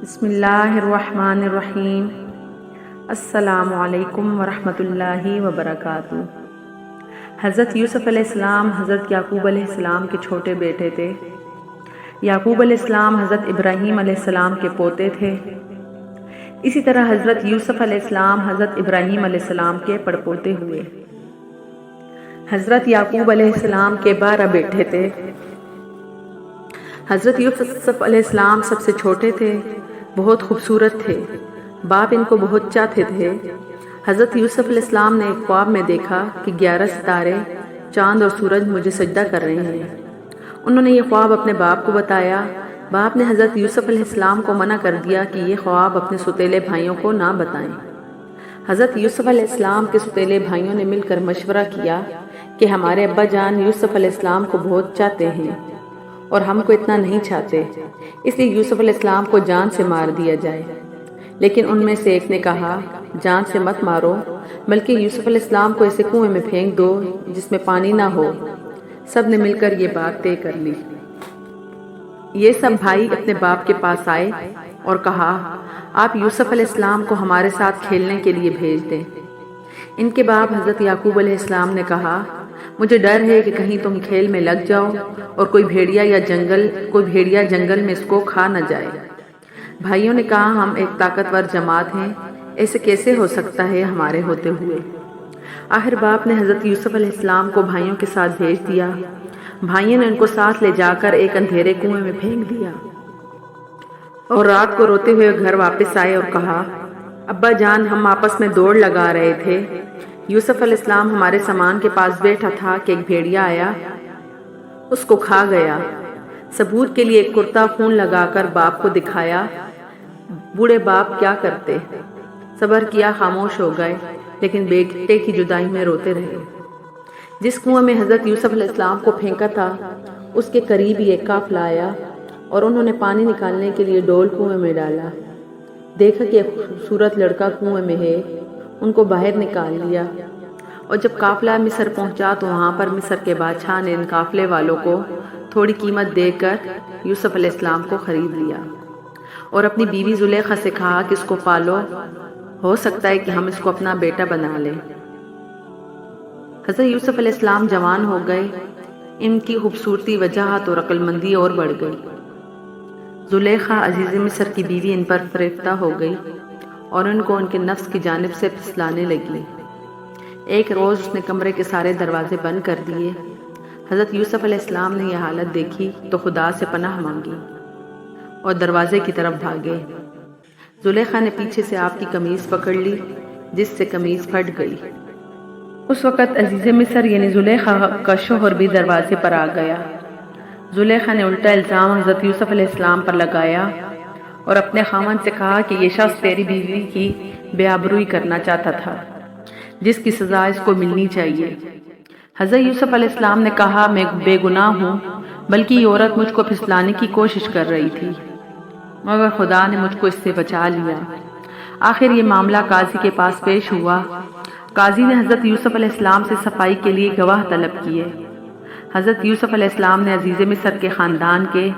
بسم اللہ الرحمن الرحیم۔ السلام علیکم ورحمۃ اللہ وبرکاتہ۔ حضرت یوسف علیہ السلام حضرت یعقوب علیہ السلام کے چھوٹے بیٹے تھے۔ یعقوب علیہ السلام حضرت ابراہیم علیہ السلام کے پوتے تھے۔ اسی طرح حضرت یوسف علیہ السلام حضرت ابراہیم علیہ السلام کے پڑپوتے ہوئے۔ حضرت یعقوب علیہ السلام کے 12 بیٹے تھے۔ حضرت یوسف علیہ السلام سب سے چھوٹے تھے، بہت خوبصورت تھے، باپ ان کو بہت چاہتے تھے۔ حضرت یوسف علیہ السلام نے ایک خواب میں دیکھا کہ 11 ستارے، چاند اور سورج مجھے سجدہ کر رہے ہیں۔ انہوں نے یہ خواب اپنے باپ کو بتایا۔ باپ نے حضرت یوسف علیہ السلام کو منع کر دیا کہ یہ خواب اپنے ستیلے بھائیوں کو نہ بتائیں۔ حضرت یوسف علیہ السلام کے ستیلے بھائیوں نے مل کر مشورہ کیا کہ ہمارے ابا جان یوسف علیہ السلام کو بہت چاہتے ہیں اور ہم کو اتنا نہیں چاہتے، اس لیے یوسف علیہ السلام کو جان سے مار دیا جائے۔ لیکن ان میں سے ایک نے کہا، جان سے مت مارو، بلکہ یوسف علیہ السلام کو ایسے کنویں میں پھینک دو جس میں پانی نہ ہو۔ سب نے مل کر یہ بات طے کر لی۔ یہ سب بھائی اپنے باپ کے پاس آئے اور کہا، آپ یوسف علیہ السلام کو ہمارے ساتھ کھیلنے کے لیے بھیج دیں۔ ان کے باپ حضرت یعقوب علیہ السلام نے کہا، مجھے ڈر ہے کہ کہیں تم کھیل میں لگ جاؤ اور کوئی بھیڑیا جنگل میں اس کو کھا نہ جائے۔ بھائیوں نے کہا، ہم ایک طاقتور جماعت ہیں، ایسے کیسے ہو سکتا ہے ہمارے ہوتے ہوئے؟ آخر باپ نے حضرت یوسف علیہ السلام کو بھائیوں کے ساتھ بھیج دیا۔ بھائیوں نے ان کو ساتھ لے جا کر ایک اندھیرے کنویں میں پھینک دیا اور رات کو روتے ہوئے گھر واپس آئے اور کہا، ابا جان، ہم آپس میں دوڑ لگا رہے تھے، یوسف علیہ السلام ہمارے سامان کے پاس بیٹھا تھا کہ ایک بھیڑیا آیا، اس کو کھا گیا۔ ثبوت کے لیے ایک کرتا خون لگا کر باپ کو دکھایا۔ بوڑھے باپ کیا کرتے؟ صبر کیا، خاموش ہو گئے، لیکن بیٹے کی جدائی میں روتے رہے۔ جس کنویں میں حضرت یوسف علیہ السلام کو پھینکا تھا، اس کے قریب ہی ایک قافلہ آیا اور انہوں نے پانی نکالنے کے لیے ڈول کنویں میں ڈالا۔ دیکھا کہ ایک خوبصورت لڑکا کنویں میں ہے، ان کو باہر نکال لیا۔ اور جب قافلہ مصر پہنچا تو وہاں پر مصر کے بادشاہ نے ان قافلے والوں کو تھوڑی قیمت دے کر یوسف علیہ السلام کو خرید لیا اور اپنی بیوی زلیخا سے کہا کہ اس کو پالو، ہو سکتا ہے کہ ہم اس کو اپنا بیٹا بنا لیں۔ حضرت یوسف علیہ السلام جوان ہو گئے، ان کی خوبصورتی، وجاہت اور عقل مندی اور بڑھ گئی۔ زلیخا عزیز مصر کی بیوی ان پر فریفتہ ہو گئی اور ان کو ان کے نفس کی جانب سے پھسلانے لگی۔ ایک روز اس نے کمرے کے سارے دروازے بند کر دیے۔ حضرت یوسف علیہ السلام نے یہ حالت دیکھی تو خدا سے پناہ مانگی اور دروازے کی طرف بھاگے۔ زلیخا نے پیچھے سے آپ کی قمیض پکڑ لی، جس سے قمیض پھٹ گئی۔ اس وقت عزیز مصر یعنی زلیخا کا شوہر بھی دروازے پر آ گیا۔ زلیخا نے الٹا الزام حضرت یوسف علیہ السلام پر لگایا اور اپنے خاوند سے کہا کہ یہ شخص تیری بیوی کی بے آبروئی کرنا چاہتا تھا، جس کی سزا اس کو ملنی چاہیے۔ حضرت یوسف علیہ السلام نے کہا، میں بے گناہ ہوں، بلکہ یہ عورت مجھ کو پھسلانے کی کوشش کر رہی تھی، مگر خدا نے مجھ کو اس سے بچا لیا۔ آخر یہ معاملہ قاضی کے پاس پیش ہوا۔ قاضی نے حضرت یوسف علیہ السلام سے صفائی کے لیے گواہ طلب کیے۔ حضرت یوسف علیہ السلام نے عزیز مصر کے خاندان کے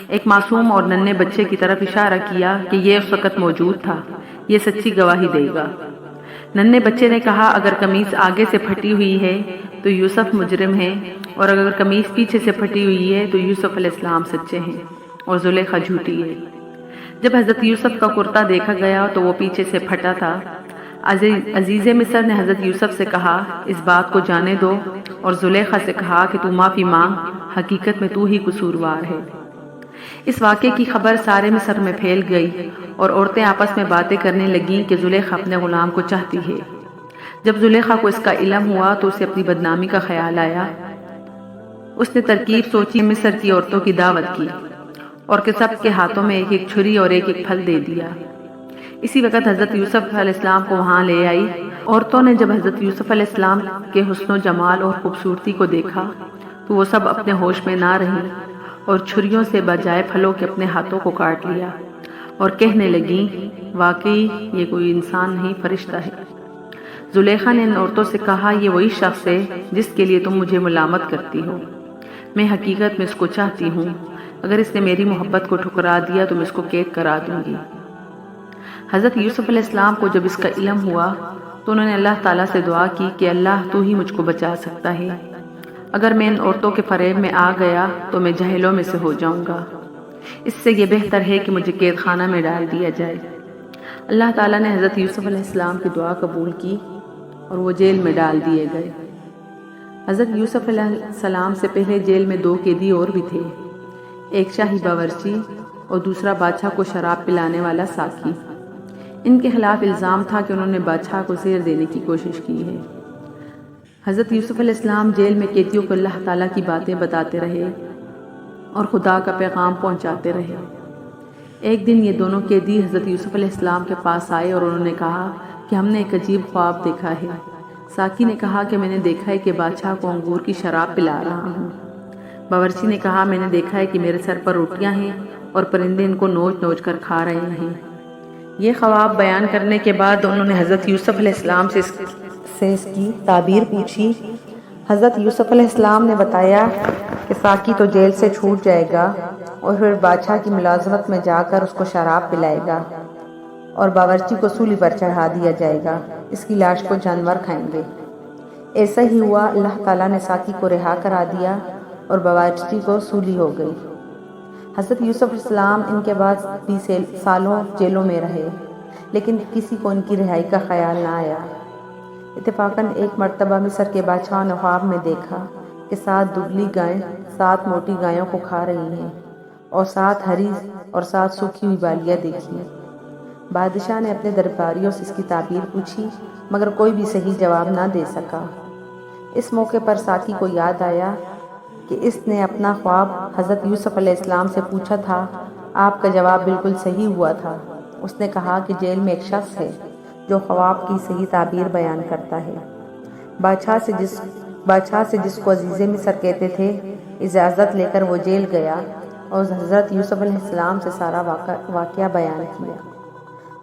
ایک معصوم اور ننھے بچے کی طرف اشارہ کیا کہ یہ اس وقت موجود تھا، یہ سچی گواہی دے گا۔ ننھے بچے نے کہا، اگر قمیض آگے سے پھٹی ہوئی ہے تو یوسف مجرم ہے، اور اگر قمیض پیچھے سے پھٹی ہوئی ہے تو یوسف علیہ السلام سچے ہیں اور زلیخا جھوٹی ہے۔ جب حضرت یوسف کا کرتا دیکھا گیا تو وہ پیچھے سے پھٹا تھا۔ عزیز مصر نے حضرت یوسف سے کہا، اس بات کو جانے دو، اور زلیخا سے کہا کہ تو معافی مانگ، حقیقت میں تو ہی قصوروار ہے۔ اس واقعے کی خبر سارے مصر میں پھیل گئی اور عورتیں آپس میں باتیں کرنے لگیں کہ زلیخا اپنے غلام کو چاہتی ہے۔ جب زلیخا کو اس کا علم ہوا تو اسے اپنی بدنامی کا خیال آیا۔ اس نے ترکیب سوچی، مصر کی عورتوں کی دعوت کی اور کہ سب کے ہاتھوں میں ایک ایک چھری اور ایک ایک پھل دے دیا۔ اسی وقت حضرت یوسف علیہ السلام کو وہاں لے آئی۔ عورتوں نے جب حضرت یوسف علیہ السلام کے حسن و جمال اور خوبصورتی کو دیکھا تو وہ سب اپنے ہوش میں نہ رہیں اور چھریوں سے بجائے پھلوں کے اپنے ہاتھوں کو کاٹ لیا اور کہنے لگیں، واقعی یہ کوئی انسان نہیں، فرشتہ ہے۔ زلیخا نے ان عورتوں سے کہا، یہ وہی شخص ہے جس کے لیے تم مجھے ملامت کرتی ہو، میں حقیقت میں اس کو چاہتی ہوں، اگر اس نے میری محبت کو ٹھکرا دیا تو میں اس کو قید کرا دوں گی۔ حضرت یوسف علیہ السلام کو جب اس کا علم ہوا تو انہوں نے اللہ تعالیٰ سے دعا کی کہ اللہ تو ہی مجھ کو بچا سکتا ہے، اگر میں ان عورتوں کے فریب میں آ گیا تو میں جاہلوں میں سے ہو جاؤں گا، اس سے یہ بہتر ہے کہ مجھے قید خانہ میں ڈال دیا جائے۔ اللہ تعالیٰ نے حضرت یوسف علیہ السلام کی دعا قبول کی اور وہ جیل میں ڈال دیے گئے۔ حضرت یوسف علیہ السلام سے پہلے جیل میں 2 قیدی اور بھی تھے، ایک شاہی باورچی اور دوسرا بادشاہ کو شراب پلانے والا ساقی۔ ان کے خلاف الزام تھا کہ انہوں نے بادشاہ کو زہر دینے کی کوشش کی ہے۔ حضرت یوسف علیہ السلام جیل میں قیدیوں کو اللہ تعالیٰ کی باتیں بتاتے رہے اور خدا کا پیغام پہنچاتے رہے۔ ایک دن یہ دونوں قیدی حضرت یوسف علیہ السلام کے پاس آئے اور انہوں نے کہا کہ ہم نے ایک عجیب خواب دیکھا ہے۔ ساقی نے کہا کہ میں نے دیکھا ہے کہ بادشاہ کو انگور کی شراب پلا رہا ہوں۔ باورچی نے کہا میں نے دیکھا ہے کہ میرے سر پر روٹیاں ہیں اور پرندے ان کو نوچ نوچ کر کھا رہے ہیں۔ یہ خواب بیان کرنے کے بعد انہوں نے حضرت یوسف علیہ السلام سے اس کی تعبیر پوچھی۔ حضرت یوسف علیہ السلام نے بتایا کہ ساقی تو جیل سے چھوٹ جائے گا اور پھر بادشاہ کی ملازمت میں جا کر اس کو شراب پلائے گا اور باورچی کو سولی پر چڑھا دیا جائے گا، اس کی لاش کو جانور کھائیں گے۔ ایسا ہی ہوا، اللہ تعالیٰ نے ساقی کو رہا کرا دیا اور باورچی کو سولی ہو گئی۔ حضرت یوسف علیہ السلام ان کے بعد 20 سالوں جیلوں میں رہے، لیکن کسی کو ان کی رہائی کا خیال نہ آیا۔ اتفاقاً ایک مرتبہ مصر کے بادشاہ نے خواب میں دیکھا کہ 7 دبلی گائیں 7 موٹی گایوں کو کھا رہی ہیں اور 7 ہری اور 7 سوکھی ہوئی بالیاں دیکھی۔ بادشاہ نے اپنے درباریوں سے اس کی تعبیر پوچھی مگر کوئی بھی صحیح جواب نہ دے سکا۔ اس موقع پر ساقی کو یاد آیا کہ اس نے اپنا خواب حضرت یوسف علیہ السلام سے پوچھا تھا۔ آپ کا جواب بالکل صحیح ہوا تھا۔ اس نے کہا کہ جیل میں ایک شخص ہے جو خواب کی صحیح تعبیر بیان کرتا ہے۔ بادشاہ سے جس کو عزیز مصر کہتے تھے، اجازت لے کر وہ جیل گیا اور حضرت یوسف علیہ السلام سے سارا واقعہ بیان کیا۔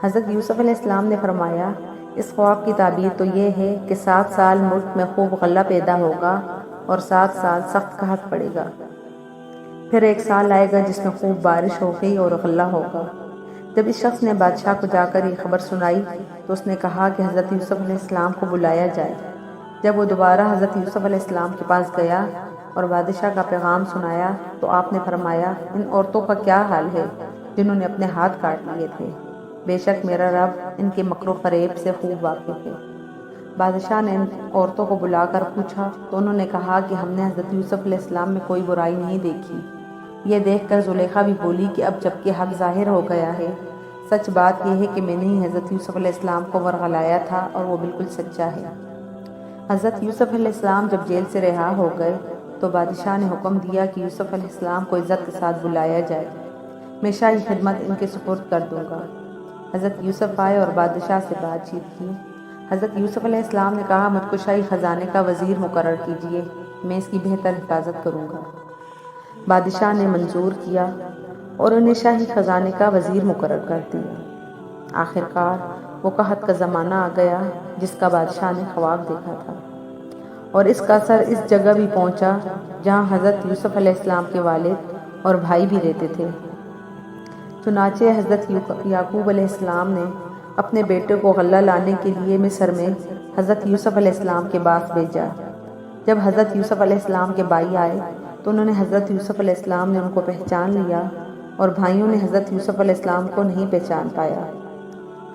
حضرت یوسف علیہ السلام نے فرمایا، اس خواب کی تعبیر تو یہ ہے کہ 7 سال ملک میں خوب غلہ پیدا ہوگا اور 7 سال سخت قحط پڑے گا، پھر 1 سال آئے گا جس میں خوب بارش ہوگی اور غلہ ہوگا۔ جب اس شخص نے بادشاہ کو جا کر یہ خبر سنائی تو اس نے کہا کہ حضرت یوسف علیہ السلام کو بلایا جائے۔ جب وہ دوبارہ حضرت یوسف علیہ السلام کے پاس گیا اور بادشاہ کا پیغام سنایا تو آپ نے فرمایا، ان عورتوں کا کیا حال ہے جنہوں نے اپنے ہاتھ کاٹ لیے تھے؟ بے شک میرا رب ان کے مکر و فریب سے خوب واقف ہے۔ بادشاہ نے ان عورتوں کو بلا کر پوچھا تو انہوں نے کہا کہ ہم نے حضرت یوسف علیہ السلام میں کوئی برائی نہیں دیکھی۔ یہ دیکھ کر زلیخا بھی بولی کہ اب جبکہ حق ظاہر ہو گیا ہے، سچ بات یہ ہے کہ میں نے ہی حضرت یوسف علیہ السلام کو ورغلایا تھا اور وہ بالکل سچا ہے۔ حضرت یوسف علیہ السلام جب جیل سے رہا ہو گئے تو بادشاہ نے حکم دیا کہ یوسف علیہ السلام کو عزت کے ساتھ بلایا جائے، میں شاہی خدمت ان کے سپرد کر دوں گا۔ حضرت یوسف آئے اور بادشاہ سے بات چیت کی۔ حضرت یوسف علیہ السلام نے کہا، مجھ کو شاہی خزانے کا وزیر مقرر کیجیے، میں اس کی بہتر حفاظت کروں گا۔ بادشاہ نے منظور کیا اور انہیں شاہی خزانے کا وزیر مقرر کر دیا۔ آخرکار وہ قحط کا زمانہ آ گیا جس کا بادشاہ نے خواب دیکھا تھا، اور اس کا اثر اس جگہ بھی پہنچا جہاں حضرت یوسف علیہ السلام کے والد اور بھائی بھی رہتے تھے۔ چنانچہ حضرت یعقوب علیہ السلام نے اپنے بیٹے کو غلہ لانے کے لیے مصر میں حضرت یوسف علیہ السلام کے پاس بھیجا۔ جب حضرت یوسف علیہ السلام کے بھائی آئے تو انہوں نے حضرت یوسف علیہ السلام نے ان کو پہچان لیا اور بھائیوں نے حضرت یوسف علیہ السلام کو نہیں پہچان پایا۔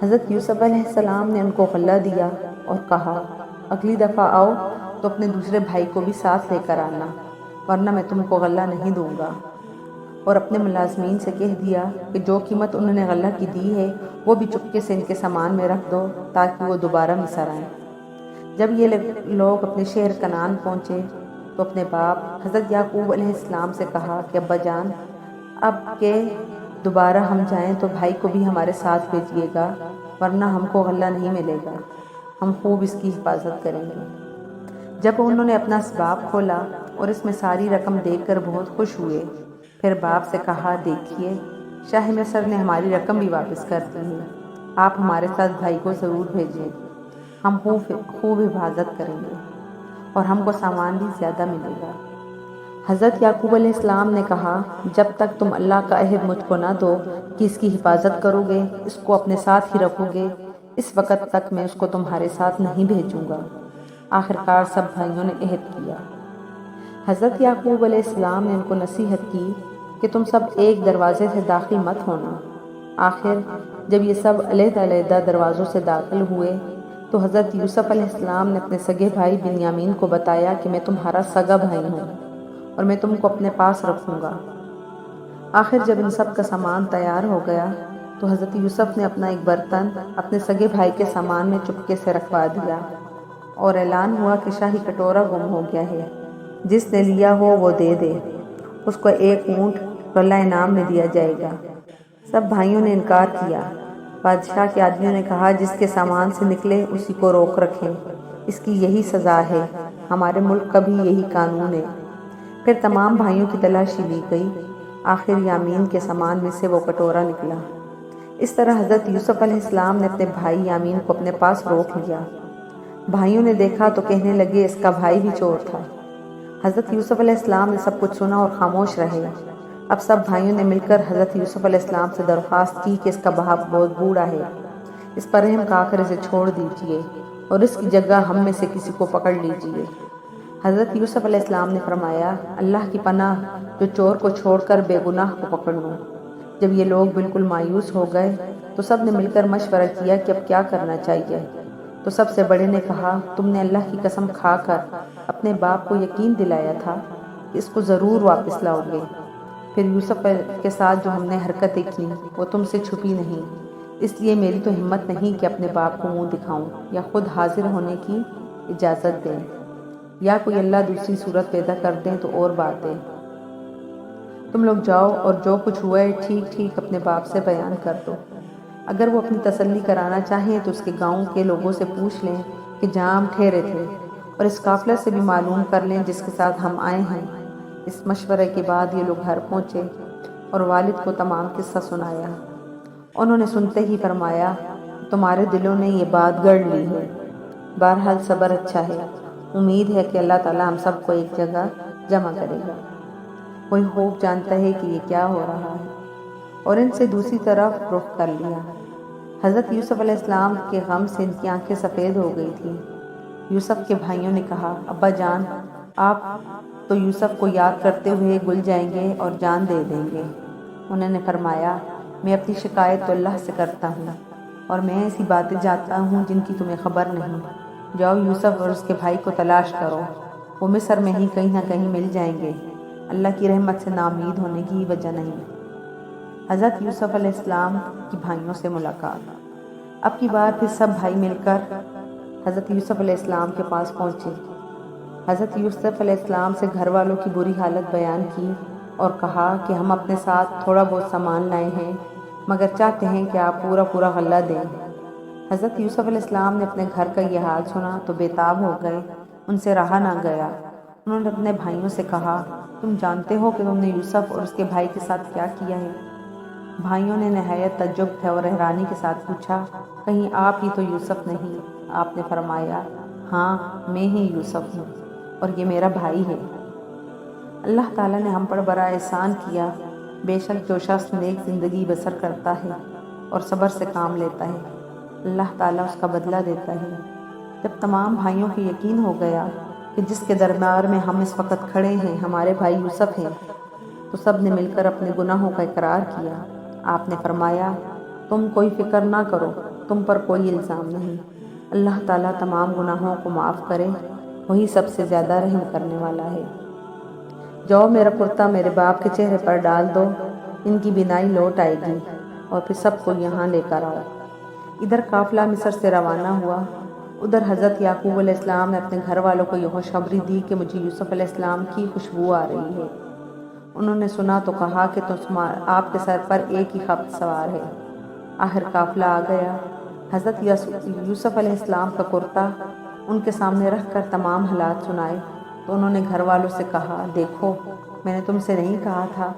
حضرت یوسف علیہ السلام نے ان کو غلہ دیا اور کہا، اگلی دفعہ آؤ تو اپنے دوسرے بھائی کو بھی ساتھ لے کر آنا، ورنہ میں تم کو غلہ نہیں دوں گا۔ اور اپنے ملازمین سے کہہ دیا کہ جو قیمت انہوں نے غلہ کی دی ہے وہ بھی چپکے سے ان کے سامان میں رکھ دو تاکہ وہ دوبارہ مصر آئیں۔ جب یہ لوگ اپنے شہر کنعان پہنچے تو اپنے باپ حضرت یعقوب علیہ السلام سے کہا کہ ابا جان، اب کہ دوبارہ ہم جائیں تو بھائی کو بھی ہمارے ساتھ بھیجیے گا، ورنہ ہم کو غلہ نہیں ملے گا، ہم خوب اس کی حفاظت کریں گے۔ جب انہوں نے اپنا اسباب کھولا اور اس میں ساری رقم دیکھ کر بہت خوش ہوئے، پھر باپ سے کہا، دیکھیے شاہ مصر نے ہماری رقم بھی واپس کر دی ہے، آپ ہمارے ساتھ بھائی کو ضرور بھیجیں، ہم خوب حفاظت کریں گے اور ہم کو سامان بھی زیادہ ملے گا۔ حضرت یعقوب علیہ السلام نے کہا، جب تک تم اللہ کا عہد مجھ کو نہ دو کہ اس کی حفاظت کرو گے، اس کو اپنے ساتھ ہی رکھو گے، اس وقت تک میں اس کو تمہارے ساتھ نہیں بھیجوں گا۔ آخرکار سب بھائیوں نے عہد کیا۔ حضرت یعقوب علیہ السلام نے ان کو نصیحت کی کہ تم سب ایک دروازے سے داخل مت ہونا۔ آخر جب یہ سب علیحدہ علیحدہ دروازوں سے داخل ہوئے تو حضرت یوسف علیہ السلام نے اپنے سگے بھائی بنیامین کو بتایا کہ میں تمہارا سگا بھائی ہوں اور میں تم کو اپنے پاس رکھوں گا۔ آخر جب ان سب کا سامان تیار ہو گیا تو حضرت یوسف نے اپنا ایک برتن اپنے سگے بھائی کے سامان میں چپکے سے رکھوا دیا اور اعلان ہوا کہ شاہی کٹورا گم ہو گیا ہے، جس نے لیا ہو وہ دے دے، اس کو 1 اونٹ غلہ انعام میں دیا جائے گا۔ سب بھائیوں نے انکار کیا۔ بادشاہ کے آدمیوں نے کہا، جس کے سامان سے نکلے اسی کو روک رکھیں، اس کی یہی سزا ہے، ہمارے ملک کا بھی یہی قانون ہے۔ پھر تمام بھائیوں کی تلاشی لی گئی، آخر یامین کے سامان میں سے وہ کٹورا نکلا۔ اس طرح حضرت یوسف علیہ السلام نے اپنے بھائی یامین کو اپنے پاس روک لیا۔ بھائیوں نے دیکھا تو کہنے لگے، اس کا بھائی بھی چور تھا۔ حضرت یوسف علیہ السلام نے سب کچھ سنا اور خاموش رہے۔ اب سب بھائیوں نے مل کر حضرت یوسف علیہ السلام سے درخواست کی کہ اس کا باپ بہت بوڑھا ہے، اس پر رحم کھا کر اسے چھوڑ دیجیے اور اس کی جگہ ہم میں سے کسی کو پکڑ لیجیے۔ حضرت یوسف علیہ السلام نے فرمایا، اللہ کی پناہ، جو چور کو چھوڑ کر بے گناہ کو پکڑ لوں۔ جب یہ لوگ بالکل مایوس ہو گئے تو سب نے مل کر مشورہ کیا کہ اب کیا کرنا چاہیے۔ تو سب سے بڑے نے کہا، تم نے اللہ کی قسم کھا کر اپنے باپ کو یقین دلایا تھا کہ اس کو ضرور واپس لاؤ گے، پھر یوسف کے ساتھ جو ہم نے حرکتیں کی وہ تم سے چھپی نہیں، اس لیے میری تو ہمت نہیں کہ اپنے باپ کو منہ دکھاؤں یا خود حاضر ہونے کی اجازت دیں، یا کوئی اللہ دوسری صورت پیدا کر دیں تو اور بات ہے۔ تم لوگ جاؤ اور جو کچھ ہوا ہے ٹھیک ٹھیک اپنے باپ سے بیان کر دو۔ اگر وہ اپنی تسلی کرانا چاہیں تو اس کے گاؤں کے لوگوں سے پوچھ لیں کہ جہاں ہم ٹھہرے تھے، اور اس قافلہ سے بھی معلوم کر لیں جس کے ساتھ ہم آئے ہیں۔ اس مشورے کے بعد یہ لوگ گھر پہنچے اور والد کو تمام قصہ سنایا۔ انہوں نے سنتے ہی فرمایا، تمہارے دلوں نے یہ بات گڑھ لی ہے، بہرحال صبر اچھا ہے، امید ہے کہ اللہ تعالی ہم سب کو ایک جگہ جمع کرے گا۔ کوئی خوب جانتا ہے کہ یہ کیا ہو رہا ہے، اور ان سے دوسری طرف رخ کر لیا۔ حضرت یوسف علیہ السلام کے غم سے ان کی آنکھیں سفید ہو گئی تھیں۔ یوسف کے بھائیوں نے کہا، ابا جان، آپ تو یوسف کو یاد کرتے ہوئے گل جائیں گے اور جان دے دیں گے۔ انہوں نے فرمایا، میں اپنی شکایت تو اللہ سے کرتا ہوں، اور میں ایسی باتیں جانتا ہوں جن کی تمہیں خبر نہیں۔ جاؤ یوسف اور اس کے بھائی کو تلاش کرو، وہ مصر میں ہی کہیں نہ کہیں مل جائیں گے، اللہ کی رحمت سے ناامید ہونے کی وجہ نہیں۔ حضرت یوسف علیہ السلام کی بھائیوں سے ملاقات۔ اب کی بار پھر سب بھائی مل کر حضرت یوسف علیہ السلام کے پاس پہنچے۔ حضرت یوسف علیہ السلام سے گھر والوں کی بری حالت بیان کی اور کہا کہ ہم اپنے ساتھ تھوڑا بہت سامان لائے ہیں، مگر چاہتے ہیں کہ آپ پورا پورا غلہ دیں۔ حضرت یوسف علیہ السلام نے اپنے گھر کا یہ حال سنا تو بےتاب ہو گئے، ان سے رہا نہ گیا۔ انہوں نے اپنے بھائیوں سے کہا، تم جانتے ہو کہ تم نے یوسف اور اس کے بھائی کے ساتھ کیا کیا ہے؟ بھائیوں نے نہایت تعجب اور حیرانی کے ساتھ پوچھا، کہیں آپ ہی تو یوسف نہیں؟ آپ نے فرمایا، ہاں میں ہی یوسف ہوں اور یہ میرا بھائی ہے۔ اللہ تعالیٰ نے ہم پر بڑا احسان کیا، بے شک جو شخص نیک زندگی بسر کرتا ہے اور صبر سے کام لیتا ہے، اللہ تعالیٰ اس کا بدلہ دیتا ہے۔ جب تمام بھائیوں کو یقین ہو گیا کہ جس کے دربار میں ہم اس وقت کھڑے ہیں ہمارے بھائی یوسف ہیں، تو سب نے مل کر اپنے گناہوں کا اقرار کیا۔ آپ نے فرمایا، تم کوئی فکر نہ کرو، تم پر کوئی الزام نہیں، اللہ تعالیٰ تمام گناہوں کو معاف کرے، وہی سب سے زیادہ رحم کرنے والا ہے۔ جاؤ میرا کرتا میرے باپ کے چہرے پر ڈال دو، ان کی بینائی لوٹ آئے گی، اور پھر سب کو یہاں لے کر آؤ۔ ادھر قافلہ مصر سے روانہ ہوا، ادھر حضرت یعقوب علیہ السلام نے اپنے گھر والوں کو یہ خوشخبری دی کہ مجھے یوسف علیہ السلام کی خوشبو آ رہی ہے۔ انہوں نے سنا تو کہا کہ آپ کے سر پر ایک ہی خبر سوار ہے۔ آخر قافلہ آ گیا۔ حضرت یوسف علیہ السلام کا کرتا ان کے سامنے رکھ کر تمام حالات سنائے تو انہوں نے گھر والوں سے کہا، دیکھو میں نے تم سے نہیں کہا تھا۔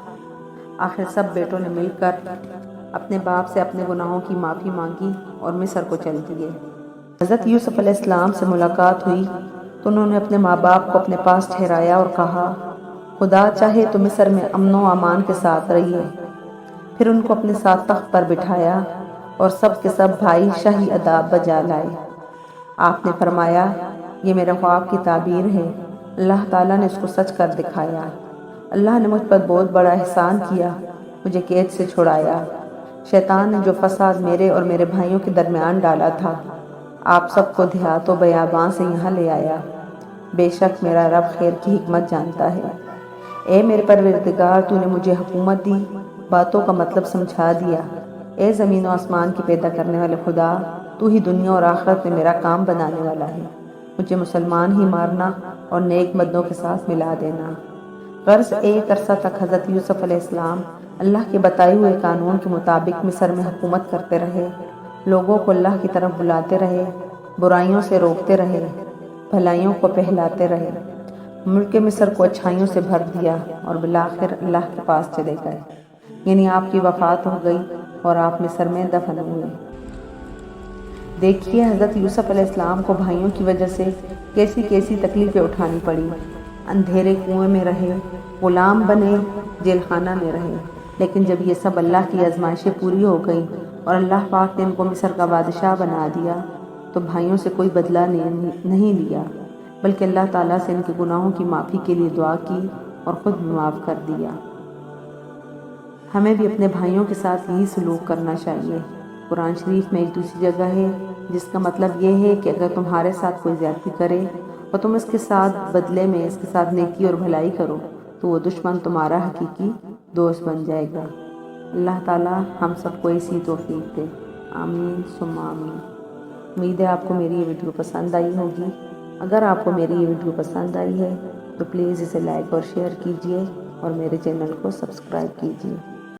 آخر سب بیٹوں نے مل کر اپنے باپ سے اپنے گناہوں کی معافی مانگی اور مصر کو چل دیے۔ حضرت یوسف علیہ السلام سے ملاقات ہوئی تو انہوں نے اپنے ماں باپ کو اپنے پاس ٹھہرایا اور کہا، خدا چاہے تو مصر میں امن و امان کے ساتھ رہیے۔ پھر ان کو اپنے ساتھ تخت پر بٹھایا اور سب کے سب بھائی شاہی اداب بجا لائے۔ آپ نے فرمایا، یہ میرے خواب کی تعبیر ہے، اللہ تعالیٰ نے اس کو سچ کر دکھایا۔ اللہ نے مجھ پر بہت بڑا احسان کیا، مجھے قید سے چھڑایا۔ شیطان نے جو فساد میرے اور میرے بھائیوں کے درمیان ڈالا تھا، آپ سب کو دیہات و بیاباں سے یہاں لے آیا۔ بے شک میرا رب خیر کی حکمت جانتا ہے۔ اے میرے پروردگار، تو نے مجھے حکومت دی، باتوں کا مطلب سمجھا دیا۔ اے زمین و آسمان کی پیدا کرنے والے خدا، تو ہی دنیا اور آخرت میں میرا کام بنانے والا ہے۔ مجھے مسلمان ہی مارنا اور نیک مردوں کے ساتھ ملا دینا۔ غرض ایک عرصہ تک حضرت یوسف علیہ السلام اللہ کے بتائے ہوئے قانون کے مطابق مصر میں حکومت کرتے رہے، لوگوں کو اللہ کی طرف بلاتے رہے، برائیوں سے روکتے رہے، بھلائیوں کو پہلاتے رہے، ملک مصر کو اچھائیوں سے بھر دیا اور بالآخر اللہ کے پاس چلے گئے، یعنی آپ کی وفات ہو گئی اور آپ مصر میں دفن ہوئے۔ دیکھیے حضرت یوسف علیہ السلام کو بھائیوں کی وجہ سے کیسی کیسی تکلیفیں اٹھانی پڑی۔ اندھیرے کنویں میں رہے، غلام بنے، جیل خانہ میں رہے، لیکن جب یہ سب اللہ کی آزمائشیں پوری ہو گئیں اور اللہ پاک نے ان کو مصر کا بادشاہ بنا دیا، تو بھائیوں سے کوئی بدلہ نہیں لیا، بلکہ اللہ تعالیٰ سے ان کے گناہوں کی معافی کے لیے دعا کی اور خود بھی معاف کر دیا۔ ہمیں بھی اپنے بھائیوں کے ساتھ یہی سلوک کرنا چاہیے۔ قرآن شریف میں ایک دوسری جگہ ہے جس کا مطلب یہ ہے کہ اگر تمہارے ساتھ کوئی زیادتی کرے اور تم اس کے ساتھ بدلے میں اس کے ساتھ نیکی اور بھلائی کرو تو وہ دشمن تمہارا حقیقی دوست بن جائے گا۔ اللہ تعالیٰ ہم سب کو اسی توفیق دے، آمین ثم آمین۔ امید ہے آپ کو میری یہ ویڈیو پسند آئی ہوگی۔ اگر آپ کو میری یہ ویڈیو پسند آئی ہے تو پلیز اسے لائک اور شیئر کیجیے اور میرے چینل کو سبسکرائب کیجیے۔